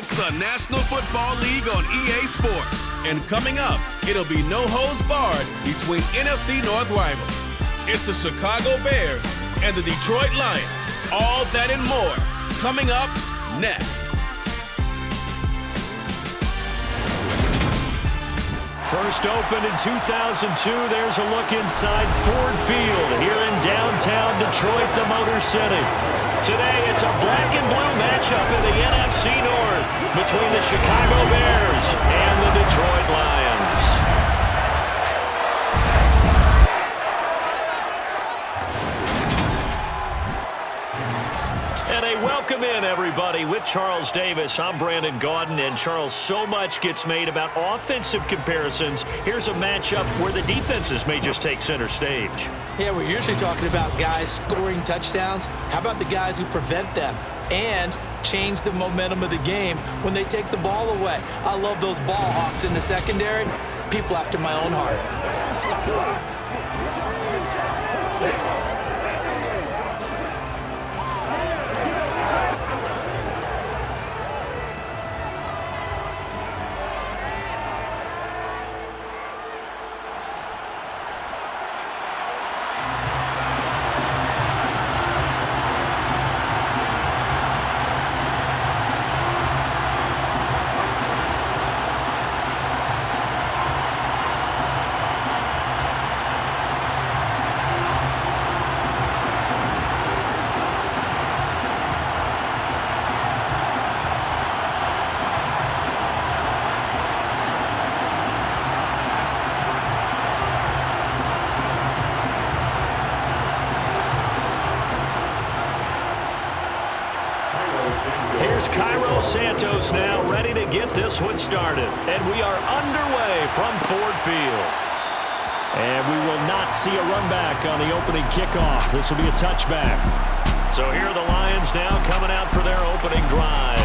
It's the National Football League on EA Sports. And coming up, it'll be no holds barred between NFC North rivals. It's the Chicago Bears and the Detroit Lions. All that and more coming up next. First opened in 2002, there's a look inside Ford Field here in downtown Detroit, the Motor City. Today, it's a black and blue matchup in the NFC North between the Chicago Bears and the Detroit Lions. Welcome in, everybody. With Charles Davis, I'm Brandon Gaudin, and Charles, so much gets made about offensive comparisons. Here's a matchup where the defenses may just take center stage. Yeah, we're usually talking about guys scoring touchdowns. How about the guys who prevent them and change the momentum of the game when they take the ball away? I love those ball hawks in the secondary. People after my own heart. Santos now ready to get this one started. And we are underway from Ford Field. And we will not see a run back on the opening kickoff. This will be a touchback. So here are the Lions now coming out for their opening drive.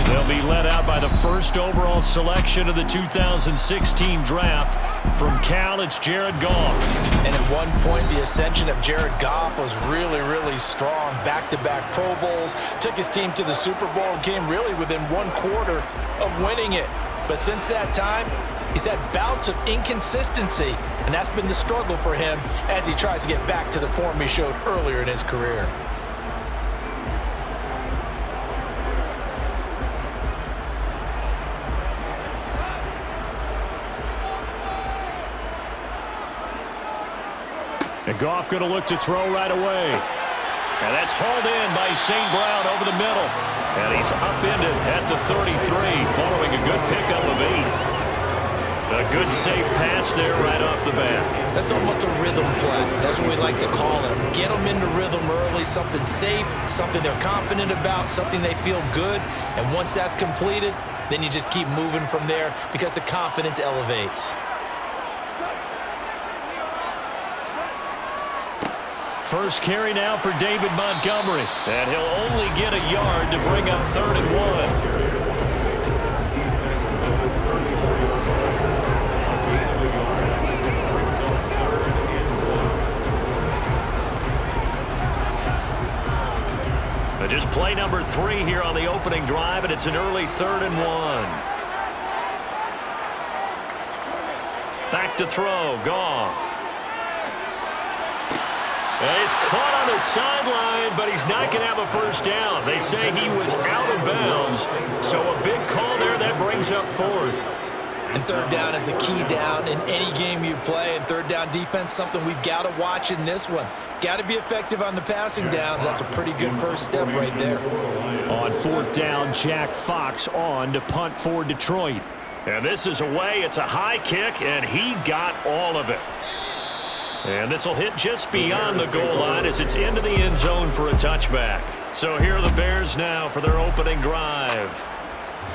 They'll be led out by the first overall selection of the 2016 draft. From Cal, it's Jared Goff. And at one point, the ascension of Jared Goff was really, really strong. Back-to-back Pro Bowls, took his team to the Super Bowl, and came really within one quarter of winning it. But since that time, he's had bouts of inconsistency, and that's been the struggle for him as he tries to get back to the form he showed earlier in his career. And Goff going to look to throw right away. And that's hauled in by St. Brown over the middle. And he's upended at the 33 following a good pickup of 8. A good safe pass there right off the bat. That's almost a rhythm play. That's what we like to call it. Get them into rhythm early, something safe, something they're confident about, something they feel good. And once that's completed, then you just keep moving from there because the confidence elevates. First carry now for David Montgomery. And he'll only get a yard to bring up 3rd and 1. Just play number 3 here on the opening drive, and it's an early 3rd and 1. Back to throw, Goff. And he's caught on the sideline, but he's not going to have a first down. They say he was out of bounds, so a big call there that brings up 4th. And 3rd down is a key down in any game you play, and 3rd down defense, something we've got to watch in this one. Got to be effective on the passing downs. That's a pretty good first step right there. On 4th down, Jack Fox on to punt for Detroit. And this is away. It's a high kick, and he got all of it. And this will hit just beyond the goal line as it's into the end zone for a touchback. So here are the Bears now for their opening drive.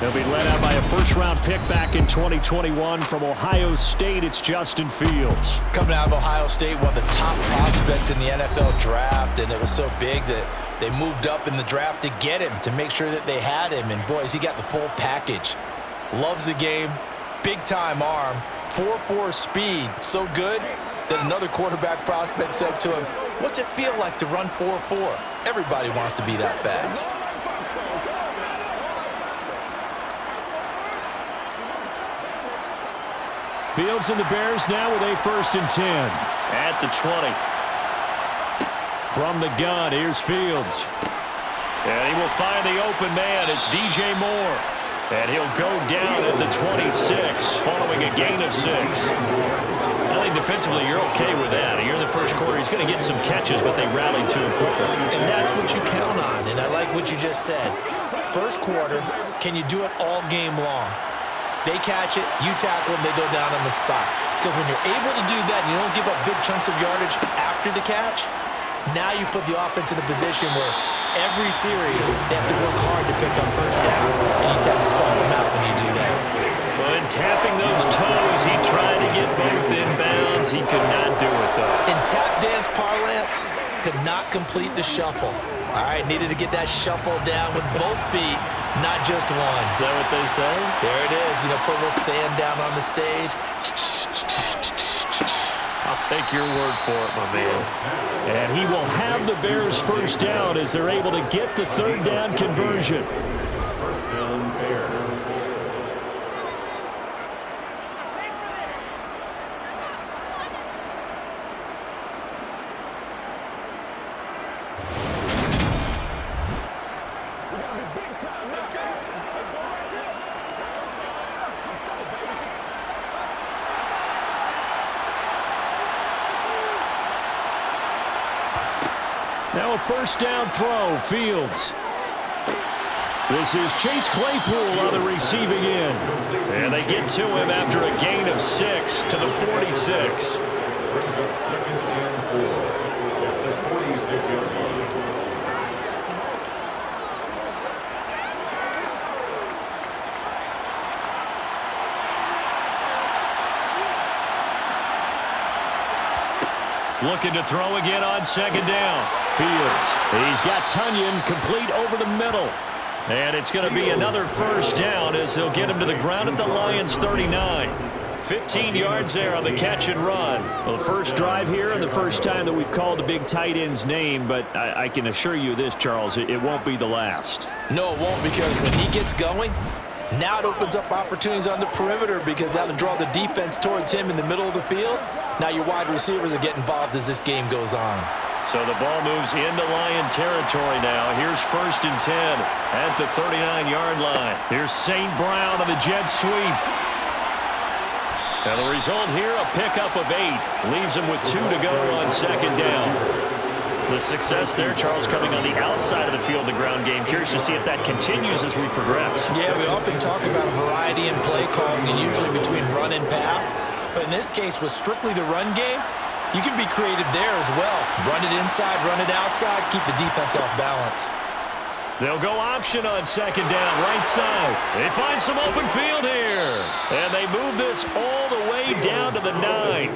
They'll be led out by a first-round pick back in 2021 from Ohio State. It's Justin Fields. Coming out of Ohio State, one of the top prospects in the NFL draft, and it was so big that they moved up in the draft to get him, to make sure that they had him. And, boys, he got the full package. Loves the game, big-time arm, 4.4 speed, so good that another quarterback prospect said to him, "What's it feel like to run 4.4? Everybody wants to be that fast." Fields and the Bears now with a 1st and 10. At the 20. From the gun, here's Fields. And he will find the open man. It's DJ Moore. And he'll go down at the 26 following a gain of 6. I think defensively you're okay with that. Here in the first quarter, he's going to get some catches, but they rallied to him quickly. And that's what you count on, and I like what you just said. First quarter, can you do it all game long? They catch it, you tackle them, they go down on the spot. Because when you're able to do that and you don't give up big chunks of yardage after the catch, now you put the offense in a position where every series they have to work hard to pick up first downs, and you tend to stall them out when you do that. Well, in tapping those toes, he tried to get both inbounds. He could not do it, though. In tap dance parlance, could not complete the shuffle. All right, needed to get that shuffle down with both feet, not just one. Is that what they say? There it is. You know, put a little sand down on the stage. I'll take your word for it, my man. And he will have the Bears 1st down as they're able to get the 3rd down conversion. First down, Bears. Now a 1st down throw, Fields. This is Chase Claypool on the receiving end. And they get to him after a gain of 6 to the 46. Second and 4 at the 46-yard line. Looking to throw again on 2nd down. Fields. He's got Tunyon complete over the middle. And it's going to be another 1st down as they'll get him to the ground at the Lions' 39. 15 yards there on the catch and run. Well, the first drive here and the first time that we've called a big tight end's name, but I can assure you this, Charles, it won't be the last. No, it won't, because when he gets going, now it opens up opportunities on the perimeter because that'll draw the defense towards him in the middle of the field. Now your wide receivers will get involved as this game goes on. So the ball moves into Lion territory now. Here's 1st and 10 at the 39-yard line. Here's St. Brown on the jet sweep. And the result here, a pickup of 8. Leaves him with 2 to go on 2nd down. The success there, Charles, coming on the outside of the field, the ground game. Curious to see if that continues as we progress. Yeah, we often talk about a variety in play calling and usually between run and pass. But in this case, with strictly the run game, you can be creative there as well. Run it inside, run it outside, keep the defense off balance. They'll go option on 2nd down, right side. They find some open field here. And they move this all the way down to the 9.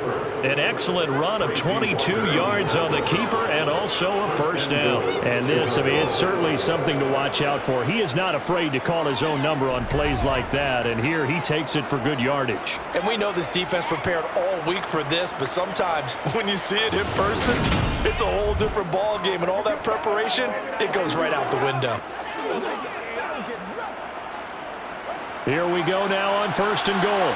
An excellent run of 22 yards on the keeper and also a 1st down. And this, I mean, it's certainly something to watch out for. He is not afraid to call his own number on plays like that. And here he takes it for good yardage. And we know this defense prepared all week for this, but sometimes when you see it in person, it's a whole different ball game, and all that preparation, it goes right out the window. Here we go now on 1st and goal.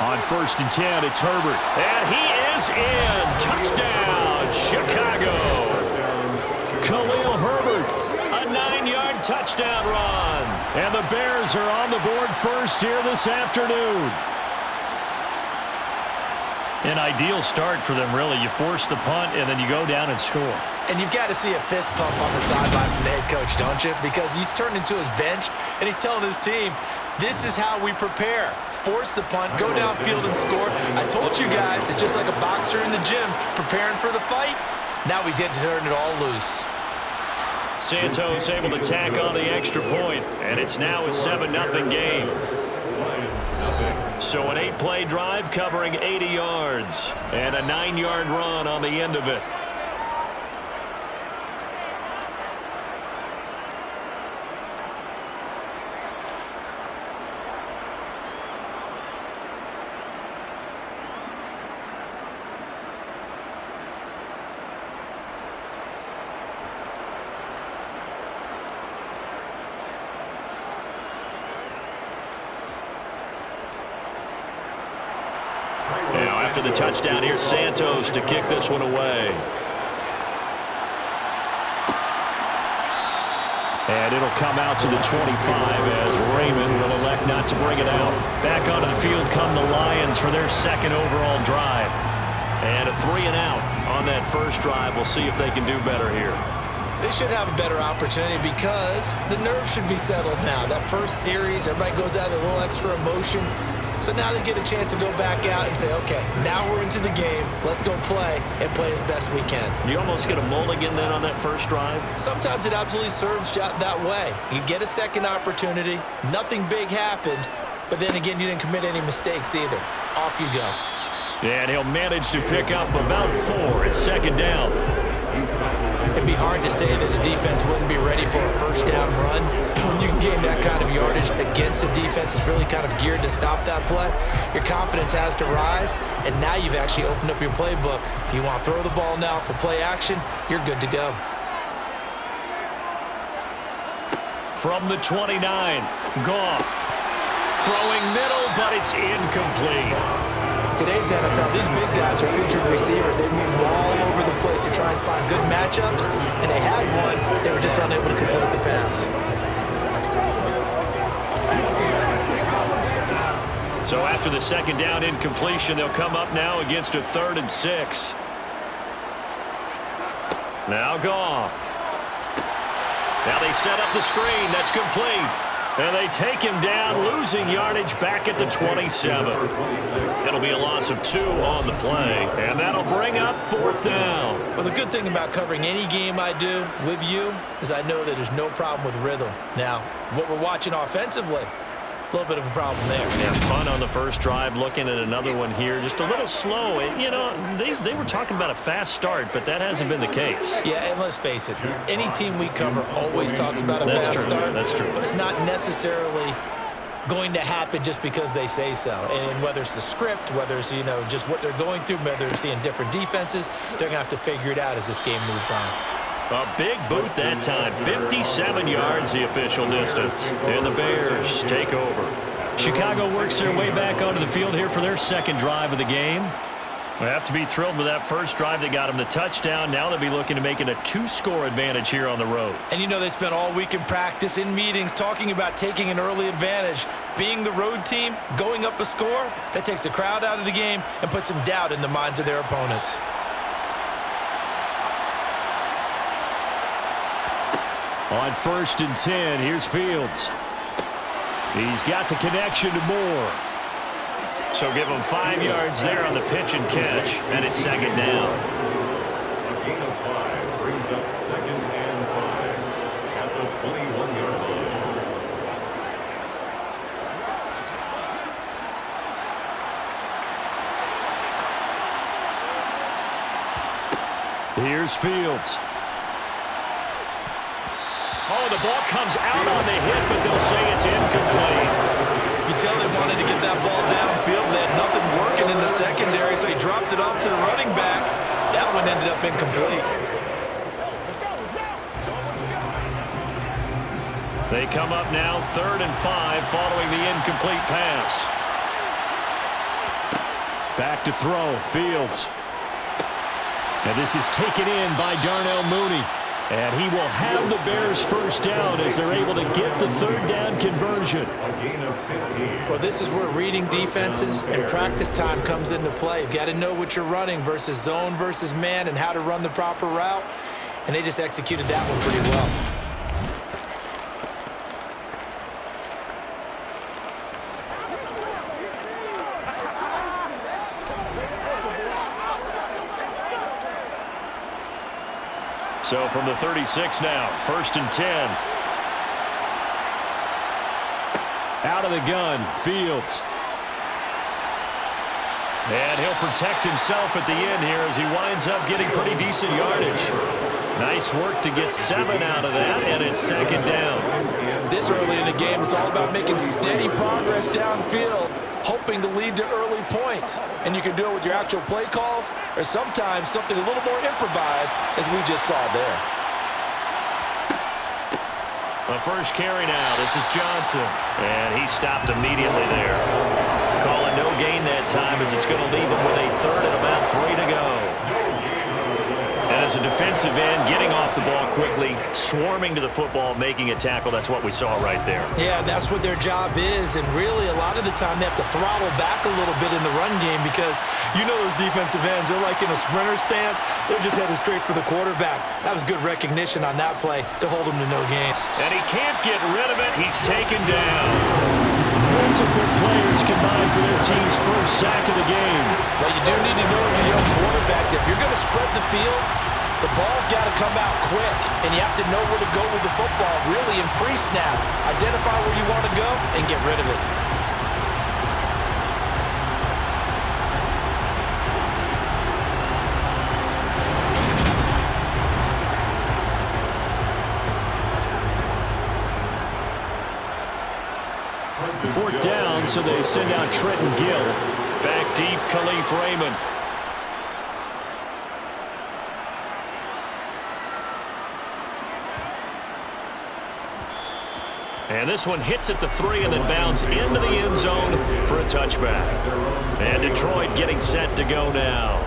On 1st and 10, it's Herbert. And he is in. Touchdown, Chicago. Khalil Herbert. A 9-yard touchdown run. And the Bears are on the board first here this afternoon. An ideal start for them, really. You force the punt, and then you go down and score. And you've got to see a fist pump on the sideline from the head coach, don't you? Because he's turned into his bench, and he's telling his team, this is how we prepare. Force the punt, go downfield and score. I told you guys, it's just like a boxer in the gym preparing for the fight. Now we get to turn it all loose. Santos able to tack on the extra point, and it's now a 7-0 game. So an 8-play drive covering 80 yards and a 9-yard run on the end of it. Now after the touchdown, here's Santos to kick this one away. And it'll come out to the 25 as Raymond will elect not to bring it out. Back onto the field come the Lions for their second overall drive. And a 3-and-out on that first drive. We'll see if they can do better here. They should have a better opportunity because the nerves should be settled now. That first series, everybody goes out with a little extra emotion. So now they get a chance to go back out and say, okay, now we're into the game. Let's go play and play as best we can. You almost get a mulligan then on that first drive? Sometimes it absolutely serves that way. You get a second opportunity. Nothing big happened. But then again, you didn't commit any mistakes either. Off you go. And he'll manage to pick up about 4 at second down. It'd be hard to say that a defense wouldn't be ready for a first down run. When you can gain that kind of yardage against a defense that's really kind of geared to stop that play, your confidence has to rise, and now you've actually opened up your playbook. If you want to throw the ball now for play action, you're good to go. From the 29, Goff. Throwing middle, but it's incomplete. Today's NFL, these big guys are featured receivers. They move all over the place to try and find good matchups, and they had one. They were just unable to complete the pass. So after the second down incompletion, they'll come up now against a 3rd and 6. Now Goff. Now they set up the screen. That's complete. And they take him down, losing yardage back at the 27. It'll be a loss of 2 on the play, and that'll bring up 4th down. Well, the good thing about covering any game I do with you is I know that there's no problem with rhythm. Now, what we're watching offensively, a little bit of a problem there. Yeah, punt on the first drive, looking at another one here. Just a little slow. You know, they were talking about a fast start, but that hasn't been the case. Yeah, and let's face it, any team we cover always talks about a fast start. That's true. But it's not necessarily going to happen just because they say so. And whether it's the script, whether it's, you know, just what they're going through, whether they're seeing different defenses, they're going to have to figure it out as this game moves on. A big boot that time. 57 yards the official distance. And the Bears take over. Chicago works their way back onto the field here for their second drive of the game. They have to be thrilled with that first drive that got them the touchdown. Now they'll be looking to make it a 2-score advantage here on the road. And you know they spent all week in practice, in meetings, talking about taking an early advantage. Being the road team, going up a score, that takes the crowd out of the game and puts some doubt in the minds of their opponents. On 1st and 10, here's Fields. He's got the connection to Moore. So give him 5 yards there on the pitch and catch, and it's second down. A gain of 5 brings up 2nd and 5 at the 21-yard line. Here's Fields. Oh, the ball comes out on the hit, but they'll say it's incomplete. You can tell they wanted to get that ball downfield. They had nothing working in the secondary, so he dropped it off to the running back. That one ended up incomplete. They come up now 3rd and 5 following the incomplete pass. Back to throw, Fields. And this is taken in by Darnell Mooney. And he will have the Bears first down as they're able to get the 3rd down conversion. A gain of 15. Well, this is where reading defenses and practice time comes into play. You've got to know what you're running versus zone versus man and how to run the proper route. And they just executed that one pretty well. So from the 36 now, 1st and 10. Out of the gun, Fields. And he'll protect himself at the end here as he winds up getting pretty decent yardage. Nice work to get 7 out of that, and it's second down. This early in the game, it's all about making steady progress downfield, hoping to lead to early points. And you can do it with your actual play calls or sometimes something a little more improvised, as we just saw there. The first carry now. This is Johnson. And he stopped immediately there. Calling no gain that time, as it's going to leave them with a third and about 3 to go. And as a defensive end, getting off the ball quickly, swarming to the football, making a tackle, that's what we saw right there. Yeah, that's what their job is, and really a lot of the time they have to throttle back a little bit in the run game because you know those defensive ends, they're like in a sprinter stance. They're just headed straight for the quarterback. That was good recognition on that play to hold him to no gain. And he can't get rid of it. He's taken down. Multiple players combined for their team's first sack of the game. But you do need to know as a young quarterback that if you're going to spread the field, the ball's got to come out quick, and you have to know where to go with the football, really, in pre-snap. Identify where you want to go and get rid of it. Fourth down, so they send out Trenton Gill. Back deep, Khalif Raymond. And this one hits at the 3 and then bounds into the end zone for a touchback. And Detroit getting set to go now.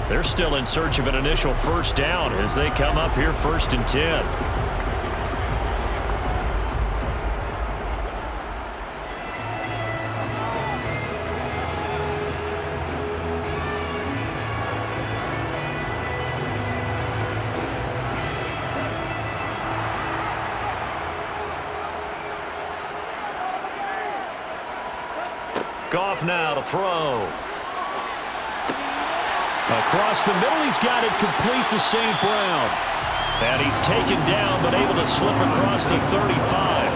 They're still in search of an initial first down as they come up here 1st and 10. Goff now to throw. Across the middle, he's got it complete to St. Brown. And he's taken down, but able to slip across the 35.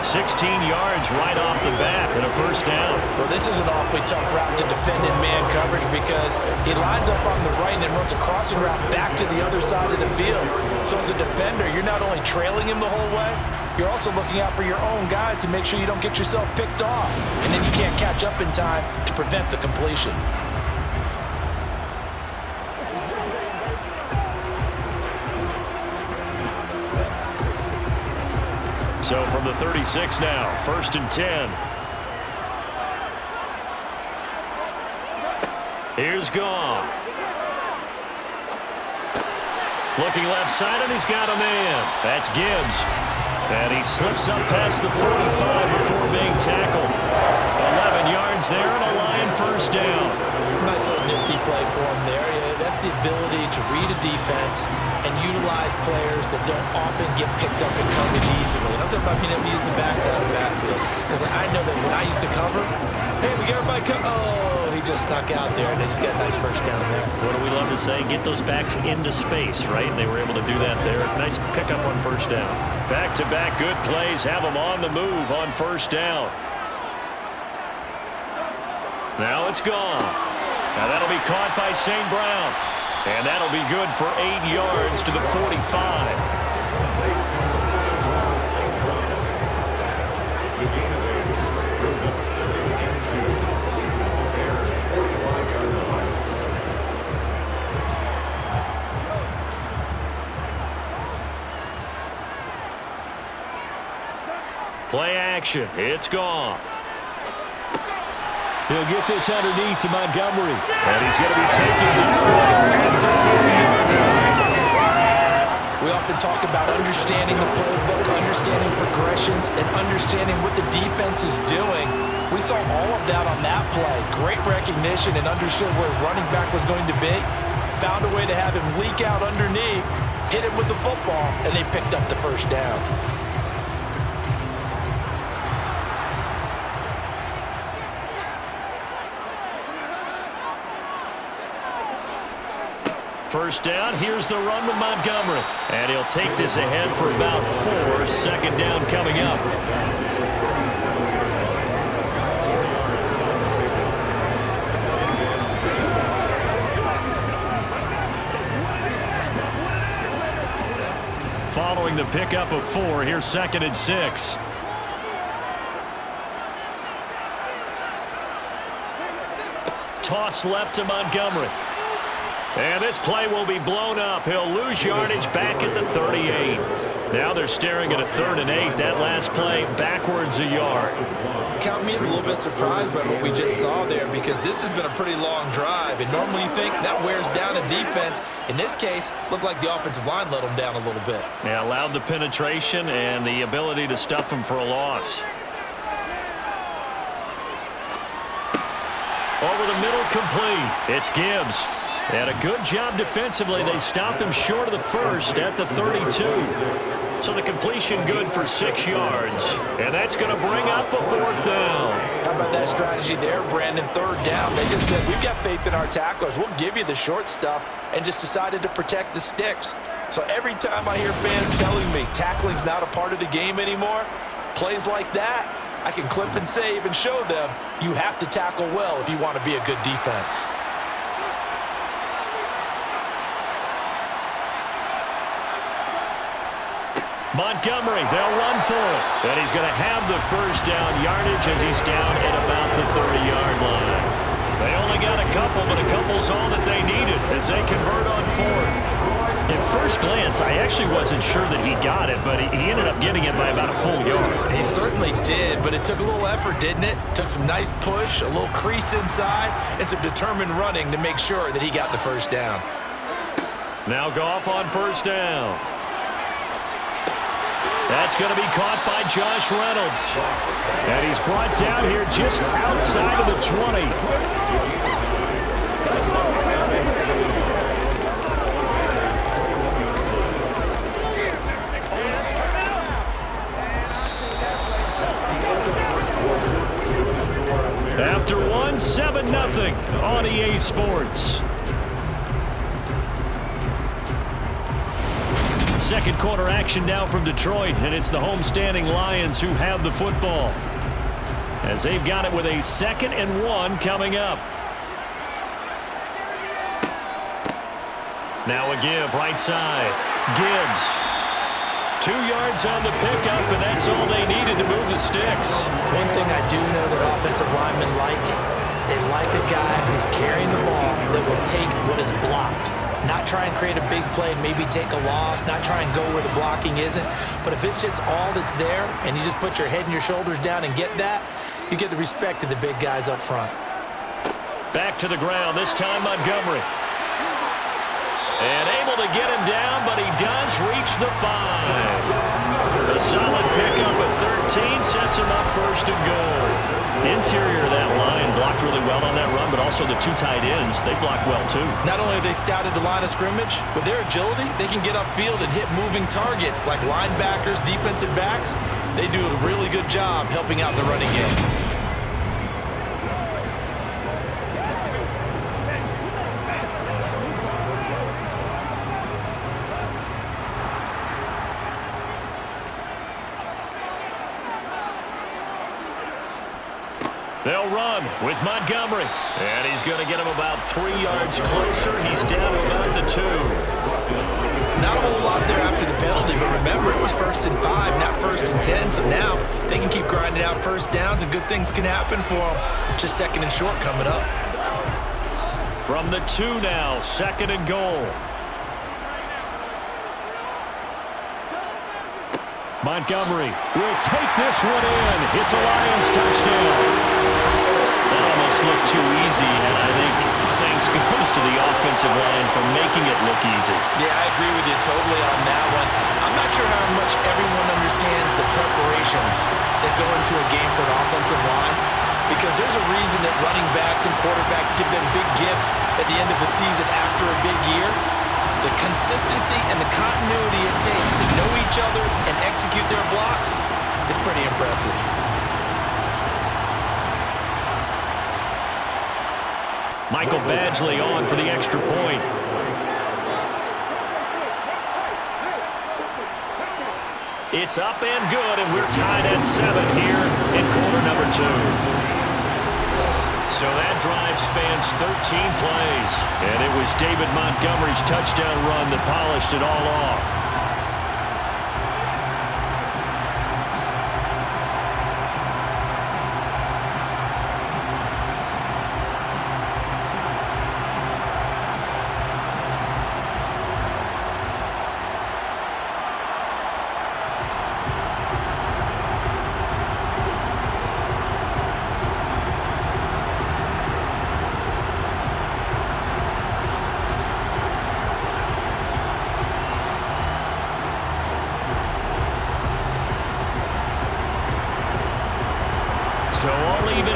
16 yards right off the bat and a first down. Well, this is an awfully tough route to defend in man coverage because he lines up on the right and then runs a crossing route back to the other side of the field. So as a defender, you're not only trailing him the whole way, you're also looking out for your own guys to make sure you don't get yourself picked off. And then you can't catch up in time to prevent the completion. So from the 36 now, 1st and 10. Here's Goff. Looking left side, and he's got a man. That's Gibbs. And he slips up past the 45 before being tackled. 11 yards there and a Lion first down. Nice little nifty play for him there. Yeah, that's the ability to read a defense and utilize players that don't often get picked up in coverage easily. And I'm talking about being able to use the backside of the backfield. Because I know that when I used to cover, hey, we got everybody oh, he just snuck out there, and they just got a nice first down there. What do we love to say? Get those backs into space, right? And they were able to do that there. Nice pickup on first down. Back-to-back good plays have them on the move on first down. Now it's gone. Now that'll be caught by St. Brown. And that'll be good for 8 yards to the 45. Play action. It's Goff. He'll get this underneath to Montgomery. And he's going to be taken down at the 40-yard line. We often talk about understanding the playbook, understanding progressions, and understanding what the defense is doing. We saw all of that on that play. Great recognition and understood where his running back was going to be. Found a way to have him leak out underneath, hit him with the football, and they picked up the first down. First down, here's the run with Montgomery. And he'll take this ahead for about 4. Second down coming up. Following the pickup of 4, here's 2nd and 6. Toss left to Montgomery. And this play will be blown up. He'll lose yardage back at the 38. Now they're staring at a 3rd and 8. That last play backwards a yard. Count me as a little bit surprised by what we just saw there, because this has been a pretty long drive, and normally you think that wears down a defense. In this case, looked like the offensive line let them down a little bit. Yeah, allowed the penetration and the ability to stuff them for a loss. Over the middle, complete. It's Gibbs. And a good job defensively. They stopped him short of the first at the 32. So the completion good for 6 yards. And that's going to bring up a 4th down. How about that strategy there, Brandon? 3rd down. They just said, we've got faith in our tacklers. We'll give you the short stuff, and just decided to protect the sticks. So every time I hear fans telling me tackling's not a part of the game anymore, plays like that, I can clip and save and show them you have to tackle well if you want to be a good defense. Montgomery, they'll run for it. And he's going to have the 1st down yardage as he's down at about the 30-yard line. They only got a couple, but a couple's all that they needed as they convert on 4th. At first glance, I actually wasn't sure that he got it, but he ended up getting it by about a full yard. He certainly did, but it took a little effort, didn't it? Took some nice push, a little crease inside, and some determined running to make sure that he got the 1st down. Now Goff on 1st down. That's going to be caught by Josh Reynolds. And he's brought down here just outside of the 20. After 1, 7-0 on EA Sports. Second quarter action now from Detroit, and it's the homestanding Lions who have the football, as they've got it with a 2nd and 1 coming up. Now a give right side. Gibbs. 2 yards on the pickup, and that's all they needed to move the sticks. One thing I do know that offensive linemen like, they like a guy who's carrying the ball that will take what is blocked. Not try and create a big play and maybe take a loss, not try and go where the blocking isn't. But if it's just all that's there and you just put your head and your shoulders down and get that, you get the respect of the big guys up front. Back to the ground, this time Montgomery. And able to get him down, but he does reach the 5. A solid pickup at 13 sets him up 1st and goal. Interior of that line blocked really well on that run, but also the 2 tight ends, they blocked well too. Not only have they scouted the line of scrimmage, with their agility, they can get upfield and hit moving targets like linebackers, defensive backs. They do a really good job helping out the running game. They'll run with Montgomery. And he's going to get him about 3 yards closer. He's down to about the 2. Not a whole lot there after the penalty, but remember, it was 1st and 5, not 1st and 10. So now they can keep grinding out 1st downs, and good things can happen for them. Just 2nd and short coming up. From the 2 now, 2nd and goal. Montgomery will take this one in. It's a Lions touchdown. That almost looked too easy, and I think thanks goes to the offensive line for making it look easy. Yeah, I agree with you totally on that one. I'm not sure how much everyone understands the preparations that go into a game for an offensive line, because there's a reason that running backs and quarterbacks give them big gifts at the end of the season after a big year. The consistency and the continuity it takes to know each other and execute their blocks is pretty impressive. Michael Badgley on for the extra point. It's up and good, and we're tied at 7 here in quarter number 2. So that drive spans 13 plays, and it was David Montgomery's touchdown run that polished it all off.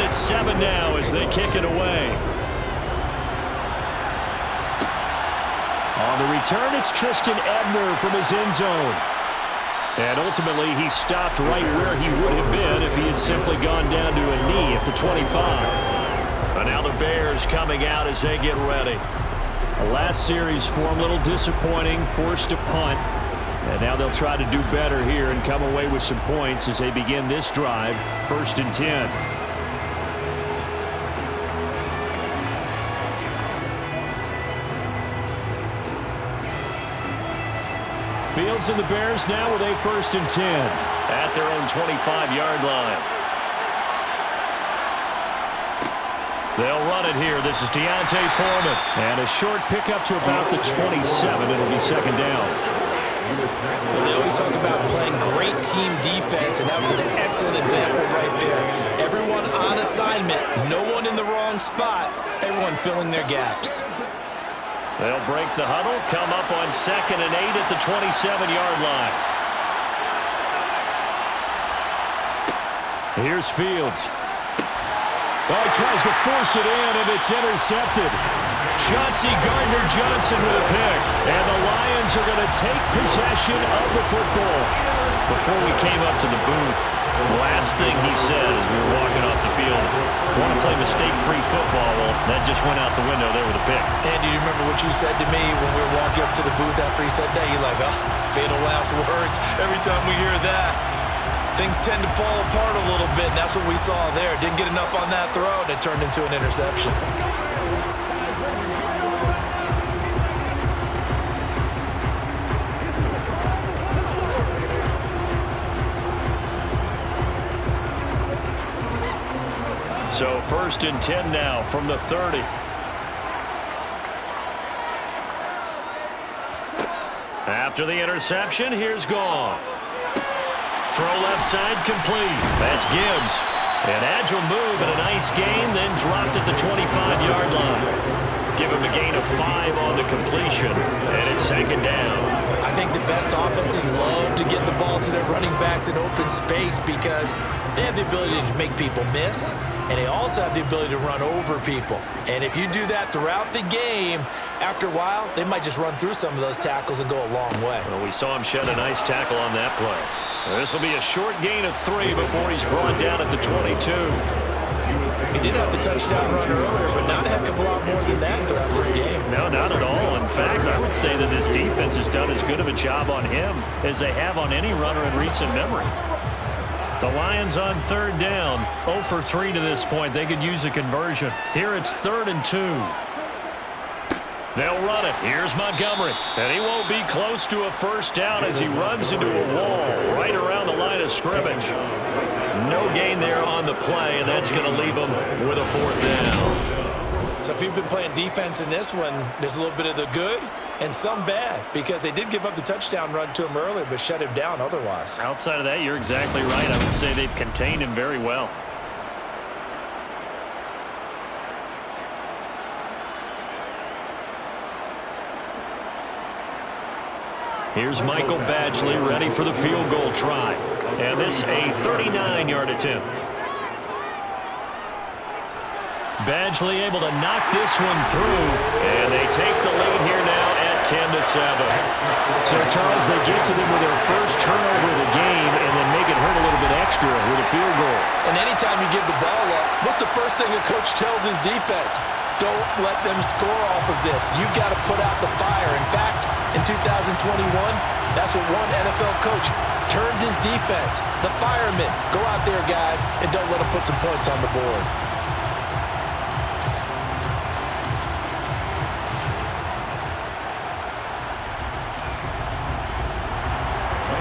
at 7 now as they kick it away. On the return, it's Tristan Ebner from his end zone. And ultimately, he stopped right where he would have been if he had simply gone down to a knee at the 25. And now the Bears coming out as they get ready. The last series for him, a little disappointing, forced to punt. And now they'll try to do better here and come away with some points as they begin this drive, 1st and 10. Fields and the Bears now with a 1st and 10 at their own 25-yard line. They'll run it here. This is Deontay Foreman. And a short pickup to about the 27. It'll be 2nd down. They always talk about playing great team defense, and that was an excellent example right there. Everyone on assignment, no one in the wrong spot, everyone filling their gaps. They'll break the huddle, come up on 2nd and 8 at the 27-yard line. Here's Fields. Oh, he tries to force it in, and it's intercepted. Chauncey Gardner-Johnson with a pick. And the Lions are going to take possession of the football. Before we came up to the booth, the last thing he said as we were walking off the field, want to play mistake-free football. Well, that just went out the window there with a pick. Andy, you remember what you said to me when we were walking up to the booth after he said that? You're like, oh, fatal last words. Every time we hear that, things tend to fall apart a little bit, and that's what we saw there. Didn't get enough on that throw, and it turned into an interception. So 1st and 10 now from the 30. After the interception, here's Goff. Throw left side complete. That's Gibbs. An agile move and a nice gain, then dropped at the 25-yard line. Give him a gain of 5 on the completion, and it's 2nd down. I think the best offenses love to get the ball to their running backs in open space because they have the ability to make people miss, and they also have the ability to run over people. And if you do that throughout the game, after a while, they might just run through some of those tackles and go a long way. Well, we saw him shed a nice tackle on that play. This will be a short gain of 3 before he's brought down at the 22. He did have the touchdown run earlier, but not a heck of a lot more than that throughout this game. No, not at all. In fact, I would say that this defense has done as good of a job on him as they have on any runner in recent memory. The Lions on 3rd down, 0 for 3 to this point. They could use a conversion. Here it's 3rd and 2. They'll run it. Here's Montgomery. And he won't be close to a 1st down as he runs into a wall right around the line of scrimmage. No gain there on the play, and that's going to leave him with a 4th down. So if you've been playing defense in this one, there's a little bit of the good and some bad because they did give up the touchdown run to him earlier but shut him down otherwise. Outside of that, you're exactly right. I would say they've contained him very well. Here's Michael Badgley ready for the field goal try. And this a 39-yard attempt. Badgley able to knock this one through. And they take the lead here now at 10-7. So, Charles, they get to them with their first turnover of the game and then make it hurt a little bit extra with a field goal. And anytime you give the ball up, what's the first thing a coach tells his defense? Don't let them score off of this. You've got to put out the fire. In fact, in 2021, that's what one NFL coach turned his defense. The firemen. Go out there, guys, and don't let them put some points on the board.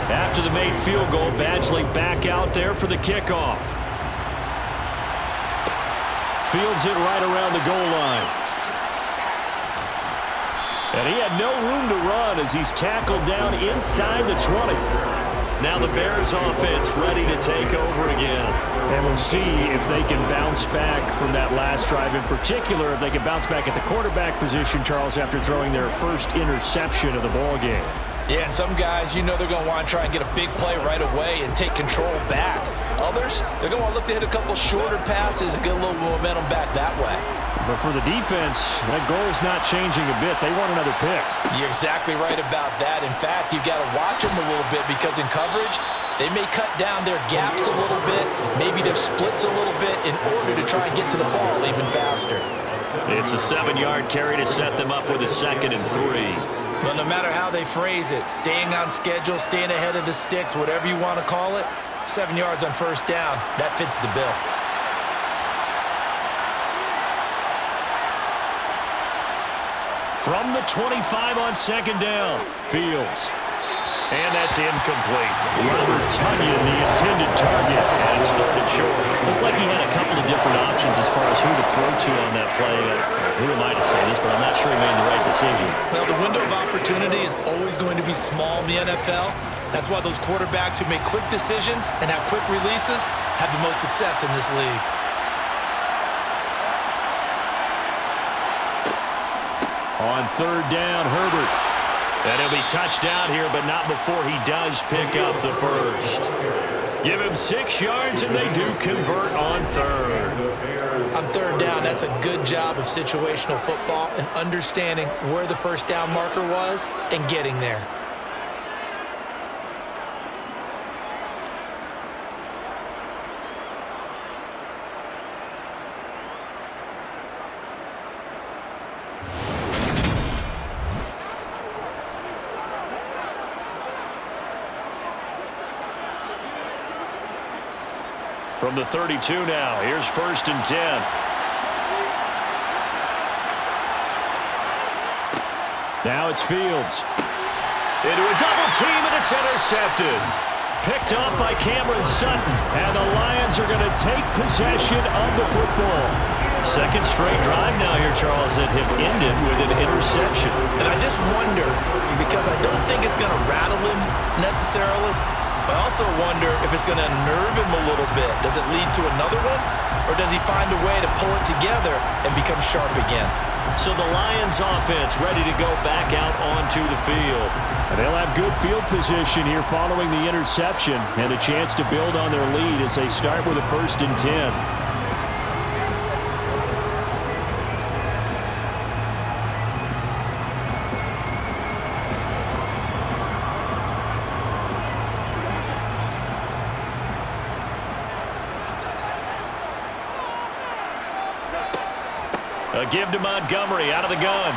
After the made field goal, Badgley back out there for the kickoff. Fields it right around the goal line. And he had no room to run as he's tackled down inside the 20. Now the Bears offense ready to take over again. And we'll see if they can bounce back from that last drive. In particular, if they can bounce back at the quarterback position, Charles, after throwing their first interception of the ball game. Yeah, and some guys, you know they're going to want to try and get a big play right away and take control back. Others, they're going to want to look to hit a couple shorter passes and get a little momentum back that way. But for the defense, that goal's not changing a bit. They want another pick. You're exactly right about that. In fact, you've got to watch them a little bit because in coverage, they may cut down their gaps a little bit, maybe their splits a little bit in order to try and get to the ball even faster. It's a 7-yard carry to set them up with a 2nd and 3. But no matter how they phrase it, staying on schedule, staying ahead of the sticks, whatever you want to call it, 7 yards on first down, that fits the bill. From the 25 on 2nd down, Fields. And that's incomplete. Robert Tonyan, the intended target, and it's 3rd and short. Looked like he had a couple of different options as far as who to throw to on that play. Who am I to say this, but I'm not sure he made the right decision. Well, the window of opportunity is always going to be small in the NFL. That's why those quarterbacks who make quick decisions and have quick releases have the most success in this league. On 3rd down, Herbert. And he'll be touchdown here, but not before he does pick up the first. Give him 6 yards, and they do convert on 3rd. On 3rd down, that's a good job of situational football and understanding where the first down marker was and getting there. From the 32 now, here's 1st and 10. Now it's Fields. Into a double team, and it's intercepted. Picked up by Cameron Sutton, and the Lions are going to take possession of the football. 2nd straight drive now here, Charles, that have ended with an interception. And I just wonder, because I don't think it's going to rattle him necessarily, I also wonder if it's going to unnerve him a little bit. Does it lead to another one? Or does he find a way to pull it together and become sharp again? So the Lions offense ready to go back out onto the field. And they'll have good field position here following the interception and a chance to build on their lead as they start with a 1st and 10. A give to Montgomery out of the gun.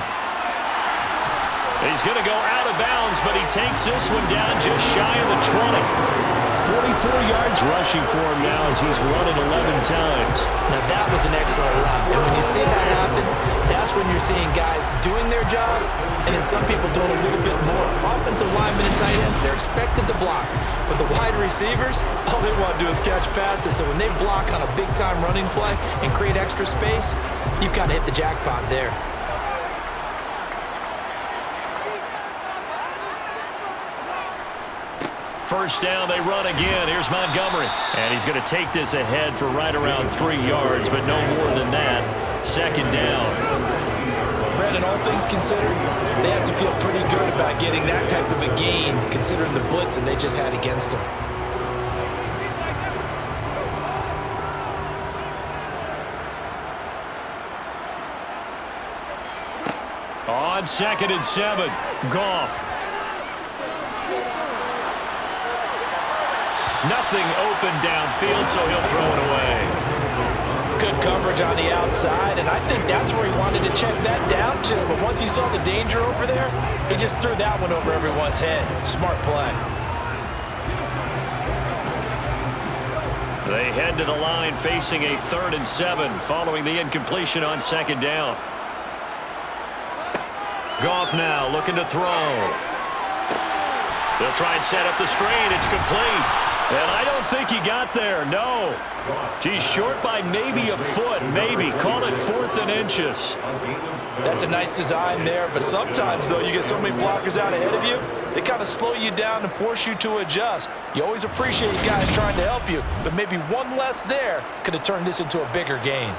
He's going to go out of bounds, but he takes this one down just shy of the 20. 44 yards rushing for him now as he's run it 11 times. Now that was an excellent run. And when you see that happen, that's when you're seeing guys doing their job and then some people doing a little bit more. Offensive linemen and tight ends, they're expected to block. But the wide receivers, all they want to do is catch passes. So when they block on a big-time running play and create extra space, you've kind of hit the jackpot there. First down, they run again. Here's Montgomery. And he's going to take this ahead for right around 3 yards, but no more than that. 2nd down. Brandon, all things considered, they have to feel pretty good about getting that type of a gain, considering the blitz that they just had against them. On 2nd and 7, Goff. Nothing open downfield, so he'll throw it away. Good coverage on the outside, and I think that's where he wanted to check that down to. But once he saw the danger over there, he just threw that one over everyone's head. Smart play. They head to the line facing a 3rd and 7 following the incompletion on 2nd down. Goff now looking to throw. They'll try and set up the screen. It's complete. And I don't think he got there, no. He's short by maybe a foot, maybe. Call it 4th and inches. That's a nice design there, but sometimes, though, you get so many blockers out ahead of you, they kind of slow you down and force you to adjust. You always appreciate guys trying to help you, but maybe one less there could have turned this into a bigger gain.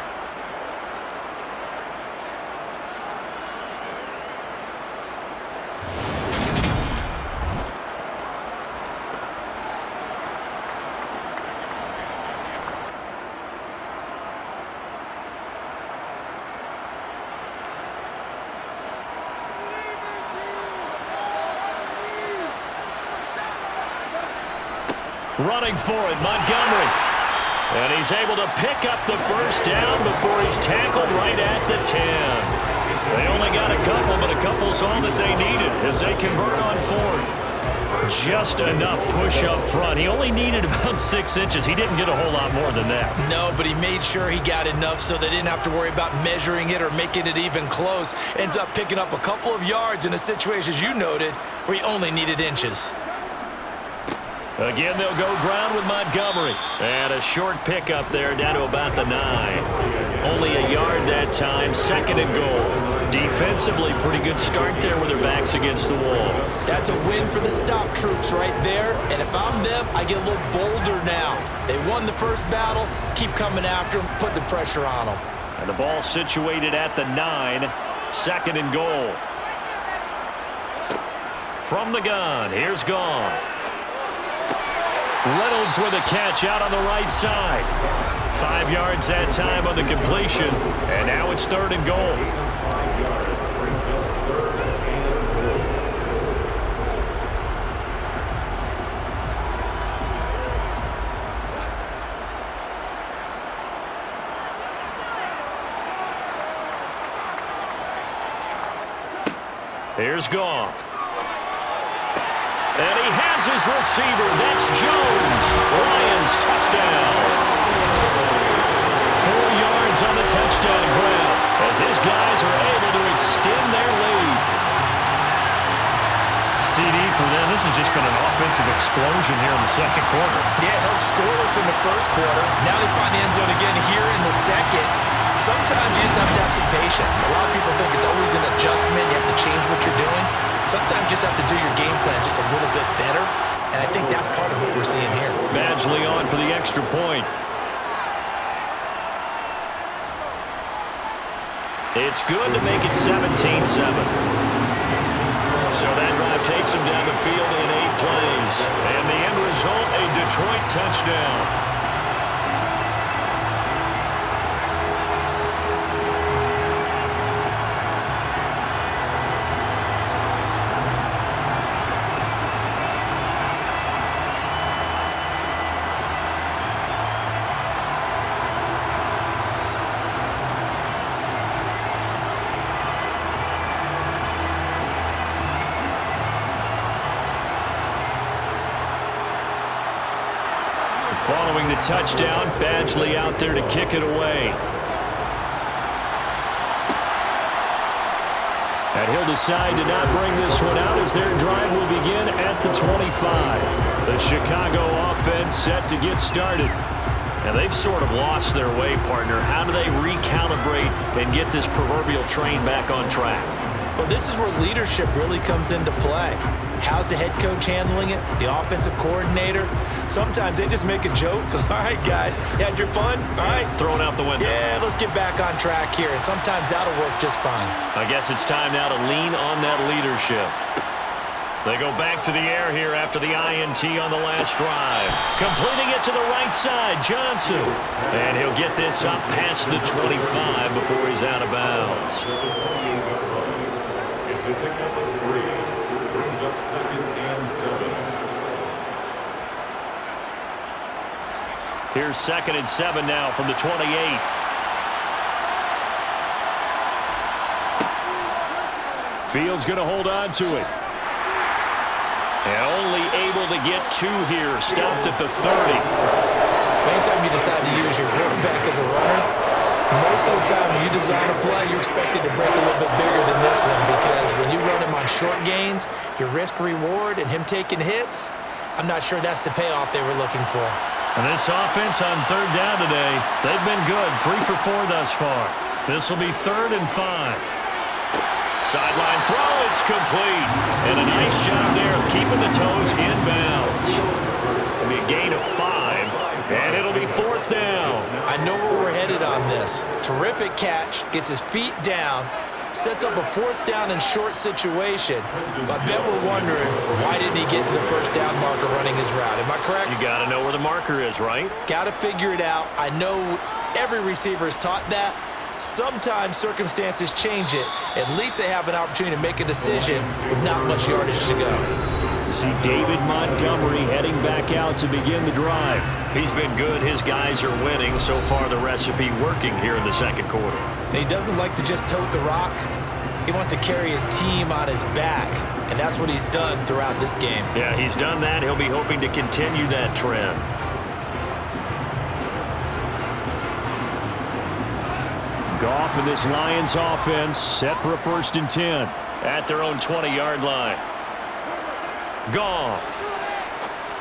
Running for it, Montgomery. And he's able to pick up the first down before he's tackled right at the 10. They only got a couple, but a couple's all that they needed as they convert on fourth. Just enough push up front. He only needed about 6 inches. He didn't get a whole lot more than that. No, but he made sure he got enough so they didn't have to worry about measuring it or making it even close. Ends up picking up a couple of yards in a situation, as you noted, where he only needed inches. Again, they'll go ground with Montgomery. And a short pickup there down to about the 9. Only a yard that time, 2nd and goal. Defensively, pretty good start there with their backs against the wall. That's a win for the stop troops right there. And if I'm them, I get a little bolder now. They won the first battle. Keep coming after them. Put the pressure on them. And the ball situated at the 9. 2nd and goal. From the gun, here's Goff. Reynolds with a catch out on the right side. 5 yards that time on the completion. And now it's 3rd and goal. 5 yards brings up 3rd and goal. Here's Goff. And he has his receiver. That's Jones. Lions touchdown. 4 yards on the touchdown grab as his guys are able to extend their lead. CD for them. This has just been an offensive explosion here in the 2nd quarter. Yeah, held scoreless in the 1st quarter. Now they find the end zone again here in the 2nd. Sometimes you just have to have some patience. A lot of people think it's always an adjustment. You have to change what you're doing. Sometimes you just have to do your game plan just a little bit better, and I think that's part of what we're seeing here. Badgley on for the extra point. It's good to make it 17-7. So that drive takes him down the field in 8 plays. And the end result, a Detroit touchdown. Following the touchdown, Badgley out there to kick it away. And he'll decide to not bring this one out as their drive will begin at the 25. The Chicago offense set to get started. And they've sort of lost their way, partner. How do they recalibrate and get this proverbial train back on track? Well, this is where leadership really comes into play. How's the head coach handling it? The offensive coordinator? Sometimes they just make a joke. All right, guys, you had your fun? All right. Thrown out the window. Yeah, let's get back on track here. And sometimes that'll work just fine. I guess it's time now to lean on that leadership. They go back to the air here after the INT on the last drive. Completing it to the right side, Johnson. And he'll get this up past the 25 before he's out of bounds. It's a pickup of 3. Brings up 2nd and 7. Here's 2nd and 7 now from the 28. Fields going to hold on to it. And only able to get 2 here. Stopped at the 30. Anytime you decide to use your quarterback as a runner, most of the time when you design a play, you're expected to break a little bit bigger than this one, because when you run him on short gains, your risk-reward and him taking hits, I'm not sure that's the payoff they were looking for. And this offense on 3rd down today, they've been good. 3 for 4 thus far. This will be 3rd and 5. Sideline throw, it's complete. And a nice job there of keeping the toes inbounds. It'll be a gain of 5, and it'll be 4th down. I know where we're headed on this. Terrific catch, gets his feet down, sets up a 4th down and short situation. But I bet we're wondering, why didn't he get to the 1st down marker running his route? Am I correct? You got to know where the marker is, right? Got to figure it out. I know every receiver is taught that. Sometimes circumstances change it. At least they have an opportunity to make a decision with not much yardage to go. See David Montgomery heading back out to begin the drive. He's been good. His guys are winning. So far, the recipe working here in the second quarter. And he doesn't like to just tote the rock. He wants to carry his team on his back, and that's what he's done throughout this game. Yeah, he's done that. He'll be hoping to continue that trend. Goff and this Lions offense set for a 1st and 10. At their own 20-yard line. Goff.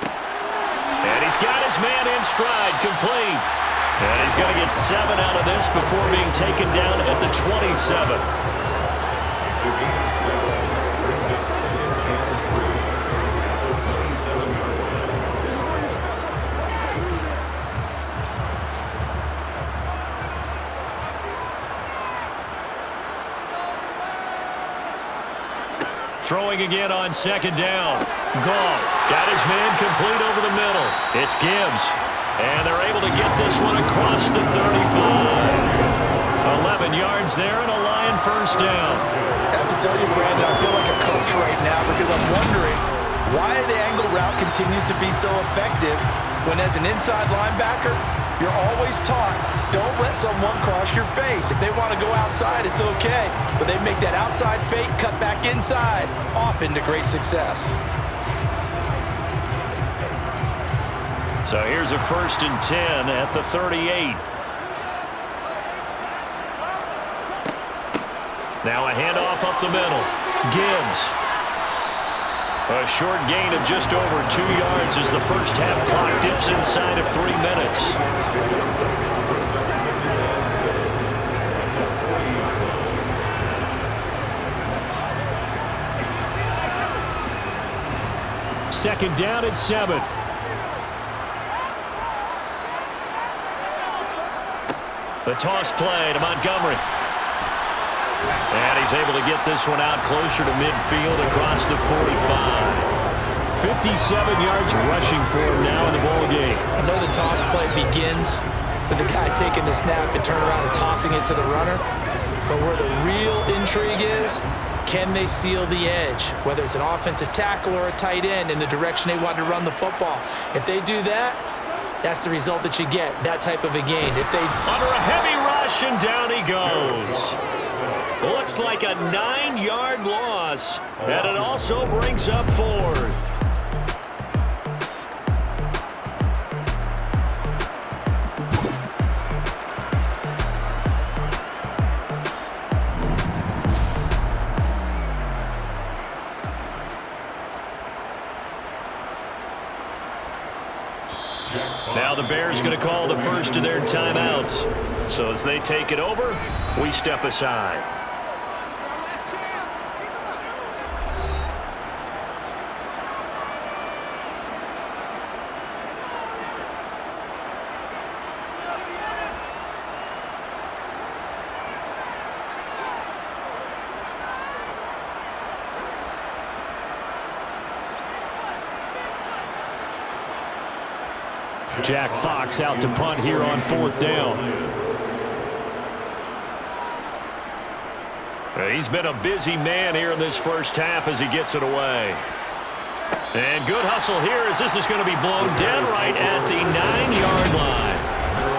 And he's got his man in stride, complete. And he's going to get 7 out of this before being taken down at the 27. Throwing again on 2nd down. Goff got his man complete over the middle. It's Gibbs. And they're able to get this one across the 35. 11 yards there and a Lion 1st down. I have to tell you, Brandon, I feel like a coach right now because I'm wondering why the angle route continues to be so effective when as an inside linebacker, you're always taught, don't let someone cross your face. If they want to go outside, it's okay. But they make that outside fake, cut back inside, often to great success. So here's a 1st and 10 at the 38. Now a handoff up the middle. Gibbs. A short gain of just over 2 yards as the first half clock dips inside of 3 minutes. Second down at 7. The toss play to Montgomery. And he's able to get this one out closer to midfield across the 45. 57 yards rushing for him now in the ball game. I know the toss play begins with the guy taking the snap and turning around and tossing it to the runner. But where the real intrigue is, can they seal the edge, whether it's an offensive tackle or a tight end in the direction they want to run the football? If they do that, that's the result that you get, that type of a gain. If they under a heavy rush, and down he goes. Looks like a 9-yard loss, and it also brings up 4th. Now the Bears going to call the first of their timeouts. So as they take it over, we step aside. Jack Fox out to punt here on 4th down. He's been a busy man here in this first half as he gets it away. And good hustle here as this is going to be blown dead right at the 9-yard line.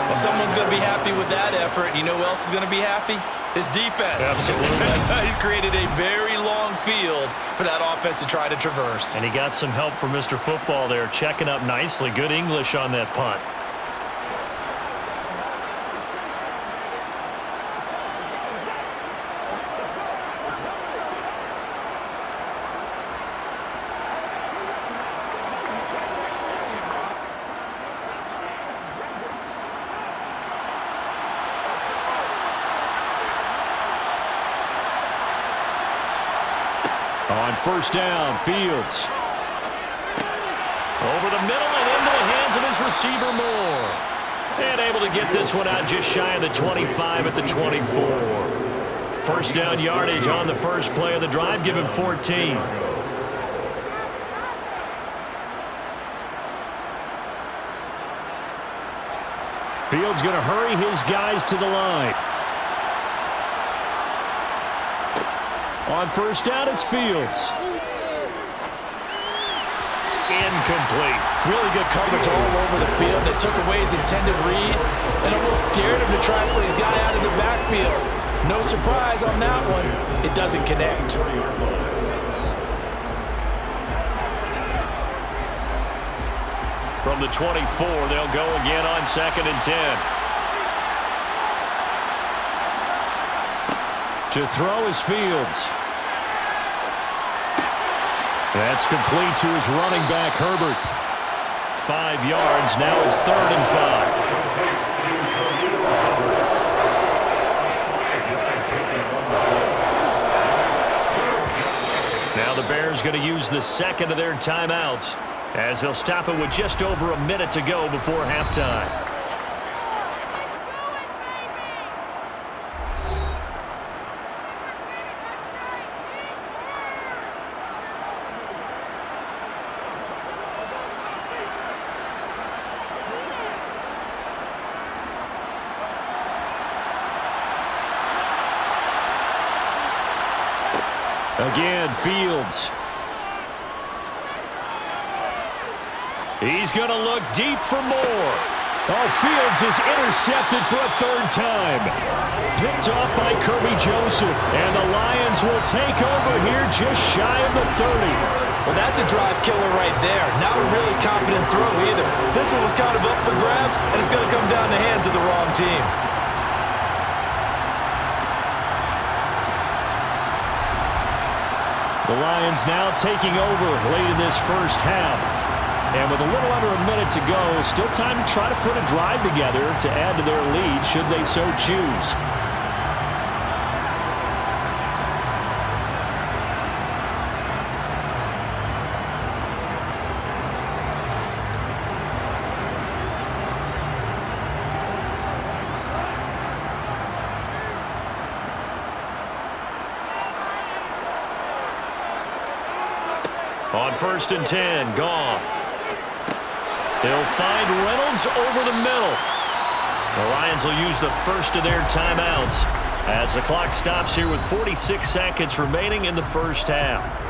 Well, someone's going to be happy with that effort. You know who else is going to be happy? His defense. Absolutely. He's created a very long field for that offense to try to traverse. And he got some help from Mr. Football there, checking up nicely. Good English on that punt. On 1st down, Fields. Over the middle and into the hands of his receiver Moore. And able to get this one out just shy of the 25 at the 24. 1st down yardage on the first play of the drive, give him 14. Fields going to hurry his guys to the line. On 1st down, it's Fields. incomplete. Really good coverage all over the field. They took away his intended read and almost dared him to try and put his guy out of the backfield. No surprise on that one. It doesn't connect. From the 24, they'll go again on 2nd and 10. To throw is Fields. That's complete to his running back, Herbert. 5 yards. Now it's 3rd and 5. Now the Bears going to use the second of their timeouts, as they'll stop it with just over a minute to go before halftime. Again, Fields. He's going to look deep for more. Oh, Fields is intercepted for a 3rd time. Picked off by Kirby Joseph. And the Lions will take over here just shy of the 30. Well, that's a drive killer right there. Not a really confident throw either. This one was kind of up for grabs, and it's going to come down the hands of the wrong team. The Lions now taking over late in this first half. And with a little under a minute to go, still time to try to put a drive together to add to their lead should they so choose. On 1st and 10, Goff. They'll find Reynolds over the middle. The Lions will use the first of their timeouts as the clock stops here with 46 seconds remaining in the first half.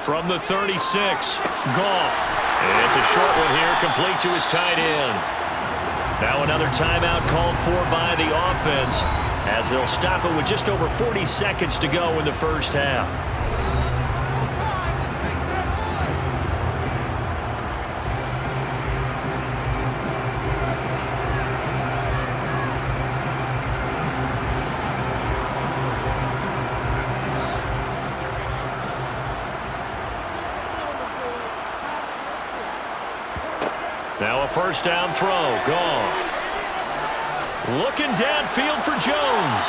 From the 36, Goff. And it's a short one here, complete to his tight end. Now another timeout called for by the offense, as they'll stop it with just over 40 seconds to go in the first half. Now a first down throw. Goff. Looking downfield for Jones.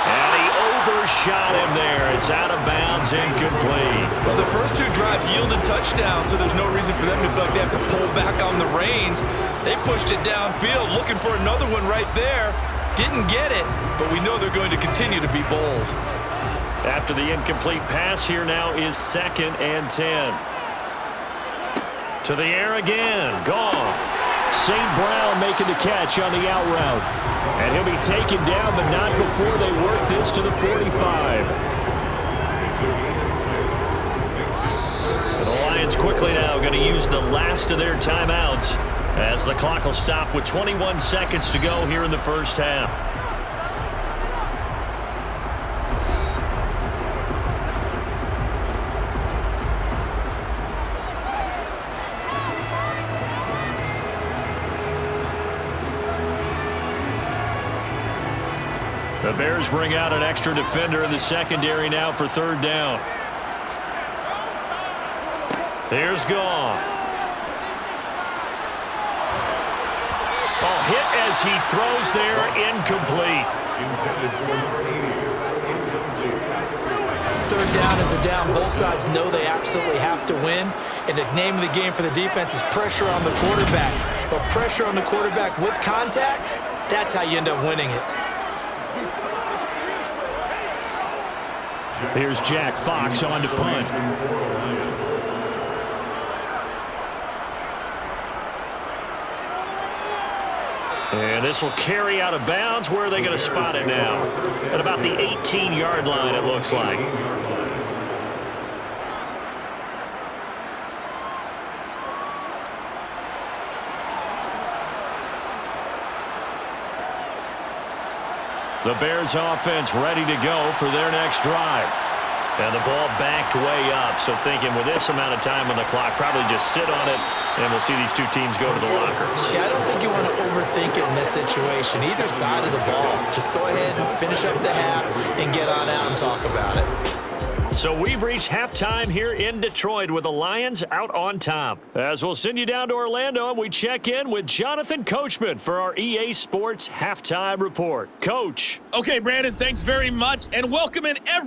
And he overshot him there. It's out of bounds, incomplete. Well, the first 2 drives yielded touchdowns, so there's no reason for them to feel like they have to pull back on the reins. They pushed it downfield, looking for another one right there. Didn't get it, but we know they're going to continue to be bold. After the incomplete pass, here now is 2nd and 10. To the air again. Goff. St. Brown making the catch on the out route. And he'll be taken down, but not before they work this to the 45. And the Lions quickly now going to use the last of their timeouts, as the clock will stop with 21 seconds to go here in the first half. The Bears bring out an extra defender in the secondary now for 3rd down. Here's Goff. Oh, hit as he throws there, incomplete. Third down is a down. Both sides know they absolutely have to win. And the name of the game for the defense is pressure on the quarterback. But pressure on the quarterback with contact, that's how you end up winning it. Here's Jack Fox on to punt. And this will carry out of bounds. Where are they going to spot it now? At about the 18-yard line, it looks like. The Bears offense ready to go for their next drive. And the ball backed way up, so thinking with this amount of time on the clock, probably just sit on it, and we'll see these two teams go to the lockers. Yeah, I don't think you want to overthink it in this situation. Either side of the ball. Just go ahead and finish up the half and get on out and talk about it. So we've reached halftime here in Detroit with the Lions out on top. As we'll send you down to Orlando, and we check in with Jonathan Coachman for our EA Sports Halftime Report. Coach. Okay, Brandon, thanks very much, and welcome in every